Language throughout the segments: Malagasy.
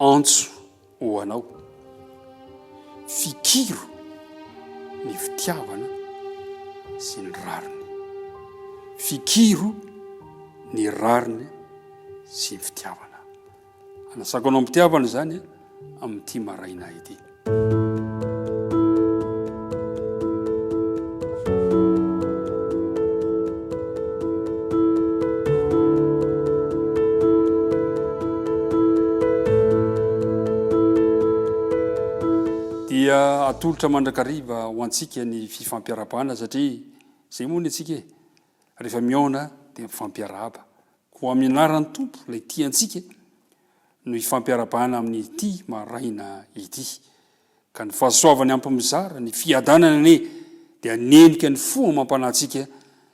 antso ho anao. Fikiro ny fitiavana sy ny rariny. Fikiro ny rariny sy ny fitiavana. Anasako anao mpitiavana zany amin'ity maraina ity. Dia atolotra mandrakariva ho antsika ny fifampiarabana satria zay moa ny antsika rehefa miona dia mifampiaraba. Ko amin'ny anaran'ny Tompo ilay tia antsika no ifampiarabana amin'ity maraina ity. Ka ny fahasoavany ampy-mizara ny fiadanana ne dia nenika ny fo mampanantsika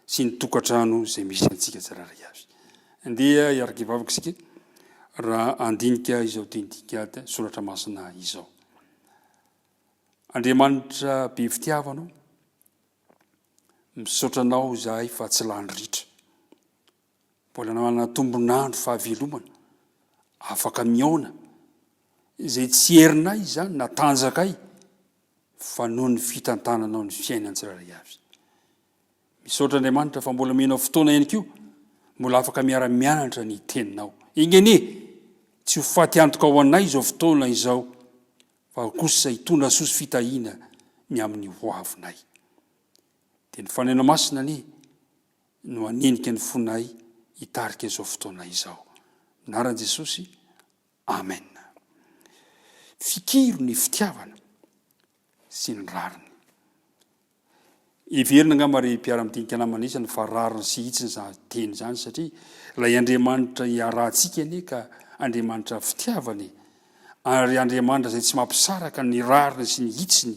sy ny tokatrano zay misy antsika tsiraray avy. Andeha iaraka ivavaka isika raha andinika izao tendikata soratra masina izao. Andriamanitra be fitiavanao, misaotra anao zahay fa tsy landritra. Mbola manana tombonandro fahavelomana, afaka miaona, izay tsy herinay zany natanjakay, fa noho ny fitantananao ny fiainana tsiraray avy. Misaotra Andriamanitra fa mbola menao fotoana ihany koa, mbola afaka miara-mianatra ny teninao. Ingene, tsy ho faty antoka ao anay izao fotoana izao, fa kosa hitondra soso fitahina ny amin'ny hoavinay. Dia ny fanena masina no anenika ny fonay hitarika izao fotoana izao. Anaran'i Jesosy, amen. Fikiro ny fitiavana sy ny rariny. Everina angamba ry mpiara-midinika namana isany fa rariny sy hitsiny zany teny zany satria ilay Andriamanitra hiarahantsika ka Andriamanitra fitiavany. Ary Andriamanitra zay tsy mampisaraka ny rariny sy ny hitsiny.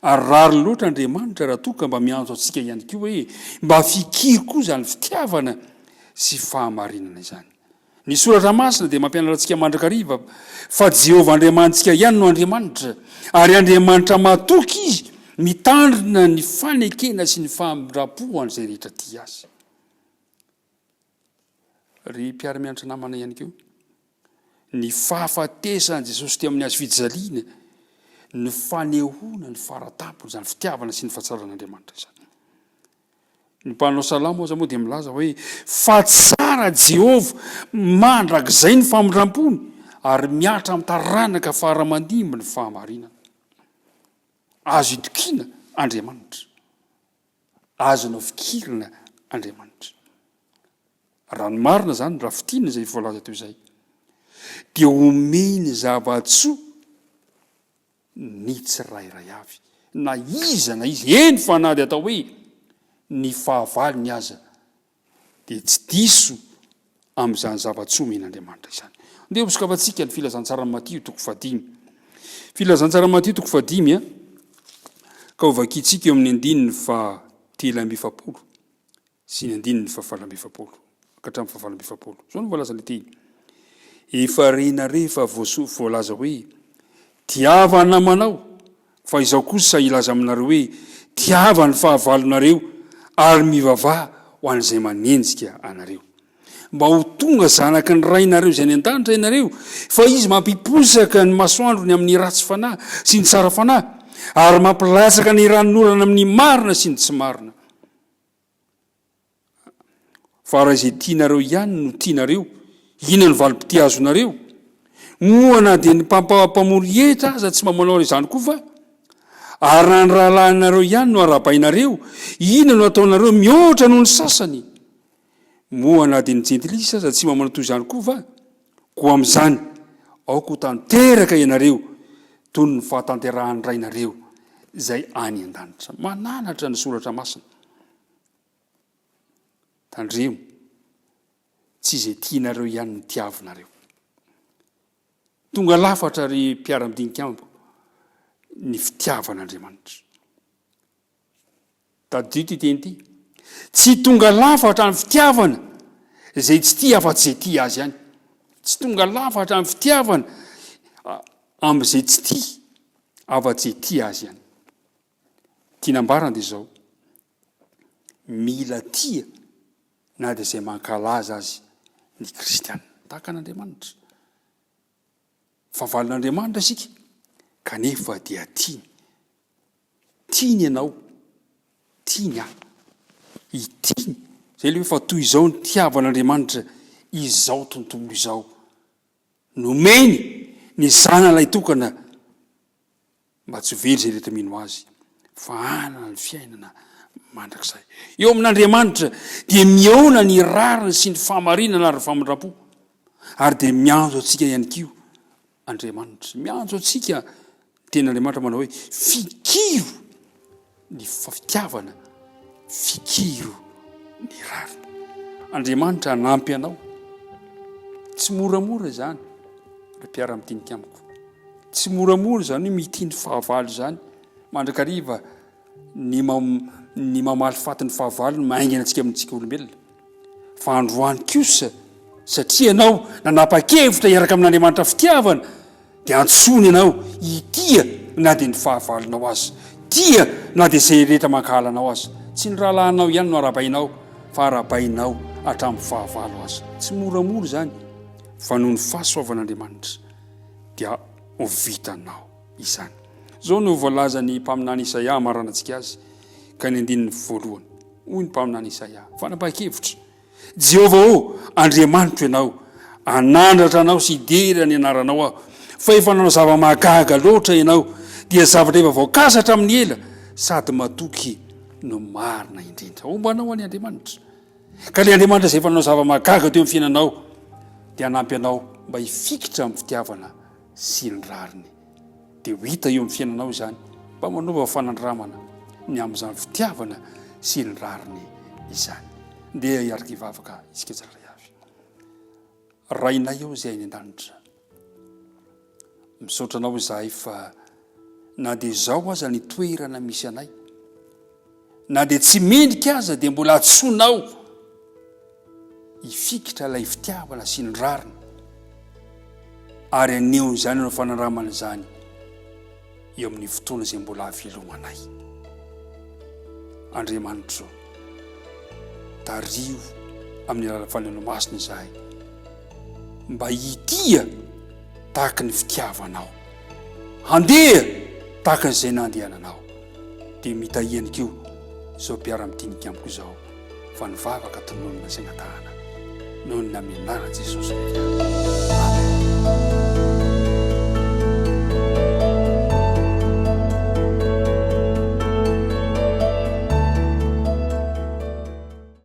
Ary rariny loatra Andriamanitra raha toka mba miantso antsika ihany koa hoe mba fikiro koa zany fitiavana sy fahamarinana izany. Ny soratra masina dia mampianatra antsika mandrakariva fa Jehovah Andriamanitsika ihany no Andriamanitra. Ary Andriamanitra mahatoky izy mitandrina ny fanekena sy ny famindrampo an'izay rehetra ty azy. Ry mpiara-mianatra namana ihany koa. Ny fahafatesan'i Jesosy ty amin'ny hazo fijaliana, ny fanehoana, ny faratampony, zany fitiavana sy ny fahatsaran'Andriamanitra izany. Ny mpanao salamo aza moa dia milaza hoe fahatsara Jehovah mandrakizay ny famindram-pony ary miatra amin'ny taranaka mandimby ny fahamarinana. Azo itokina Andriamanitra. Azonao fikirina Andriamanitra. Raha ny marina zany, raha fitina izay voalaza toy izay, dia omeny zava-tsoa ny tsirairay avy. Na iza na izy, eny fa na dia atao hoe ny fahavali ny aza, dia tsy diso amin'izany zava-tsoa men'Andriamanitra izany. Ndeha hosokavantsika ny filazantsara Matio toko 5. Filazantsara Matio toko 5 ka ho vakiantsika eo amin'ny 7:7 sy ny 7:7 ka hatramin'ny 7:7. Zao no voalaza ny teny. Efa rena rehefa voalaza hoe tiava ny namanao, fa izao kosa ilaza aminareo hoe tiava ny fahavalonareo ary mivavaha ho an'izay manenjika anareo. Mba ho tonga zanaky ny rainareo izay ny an-danitra ianareo, fa izy mampiposaka ny masoandrony amin'ny ratsy fanahy sy ny tsara fanahy, ary mampilatsaka ny ranonorana amin'ny marina sy ny tsy marina. Fa raha izay tianareo ihany no tianareo, ina ny valim-piti azonareo, moana dia ny mpamory hetra aza tsy mamanao izany koa fa, ary na ny rahalahinareo ihany no arabainareo, ina no ataonareo mihoatra noho ny sasany. Moana dia ny jentilisa aza tsy mamanao toy izany koa fa, koa amin'izany aoka ho tanteraka ianareo toy ny fahatanterahan'ny rainareo izay any an-danitra. Mananatra ny soratra masina. Tandremo, tsy izay tianareo ihany ny tiavinareo. Tonga lafatra ry mpiara-midinika amiko ny fitiavan'Andriamanitra. Tadio ty teny ty. Tsy tonga lafatra ny fitiavana izay tsy tia afa-tsy izay tia azy ihany. Tsy tonga lafatra ny fitiavana amin'izay tsy tia afa-tsy izay tia azy ihany. Tinambarana dia izao. Mila tia na dia izay mankalaza azy ny kristianina tahaka an'Andriamanitra. favalin'Andriamanitra isika kanefa dia tiany ianao, tiany aho, itiany zay le hoe fa toy izao ny tiavan'Andriamanitra izao tontolo izao nomeny ny zanalay tokana mba tsy very zay rehetra mino azy fa anana ny fiainana mandrakizay. Eo amin'Andriamanitra dia miaona ny rariny sy ny fahamarinana ary famindrampo, ary dia mianjo antsika ihany kio Andriamanitra, mianjo antsika ten'Andriamanitra manao hoe fikiro ny fitiavana, fikiro ny rariny. Andriamanitra hanampy anao, tsy moramora zany re mpiara-mitinika amiko, tsy moramora zany hoe mitiny fahavalo zany mandrakariva ny mamaly fatin'ny fahavalo no maingana antsika amintsika olombelona, fa androany kosa satria ianao nanapa-kevitra hiaraka amin'Andriamanitra fitiavana dia antsony ianao itia na dia ny fahavalonao azy, tia na dia izay rehetra mankahalanao azy, tsy ny rahalahinao ihany no arabainao fa arabainao hatramin'ny fahavalo azy. Tsy moramora zany fa noho ny fahasoavan'Andriamanitra dia ho vitanao izany. Zao no voalaza ny mpaminany Isaia amaranantsika azy ka ny 1:voalohany. Hoy ny mpaminany Isaia, fanapa-kevitra: Jehovah Andriamanitra ianao, anandratra anao sy idera ny anaranao aho, fa efa nanao zava-mahagaga loatra ianao, dia zavatra efa voakasatra amin'ny ela, sady mahatoky no marina indrindra. Ombanao any Andriamanitra, ka le Andriamanitra izay efa nanao zava-mahagaga teo amin'ny fiainanao dia hanampy anao mba hifikitra amin'ny fitiavana sy ny rariny. Dia ho hita eo amin'ny fiainanao izany mba manova fanandramana ny amin'izany fitiavana sy ny rariny izany. Ndeha hiaraka hivavaka isika tsiraray avy. Rainay eo izay any an-danitra, misaotra anao izahay fa na dia izao aza ny toerana misy anay, na dia tsy mendrika aza dia mbola atsonao hifikitra ilay fitiavana sy ny rariny, ary aneo izany no fanandramana izany eo amin'ny fotoana izay mbola havelomanay. Andriamanitra, tarivo amin'ny alala fanehoana izahay mba hitia tahaka ny fitiavanao, handeha tahaka izay nandehananao, dia mitahihany keo izao mpiara-mitinika amiko izao fa nivavaka tononona sainatahana noho ny amin'ny anaran'i Jesosy.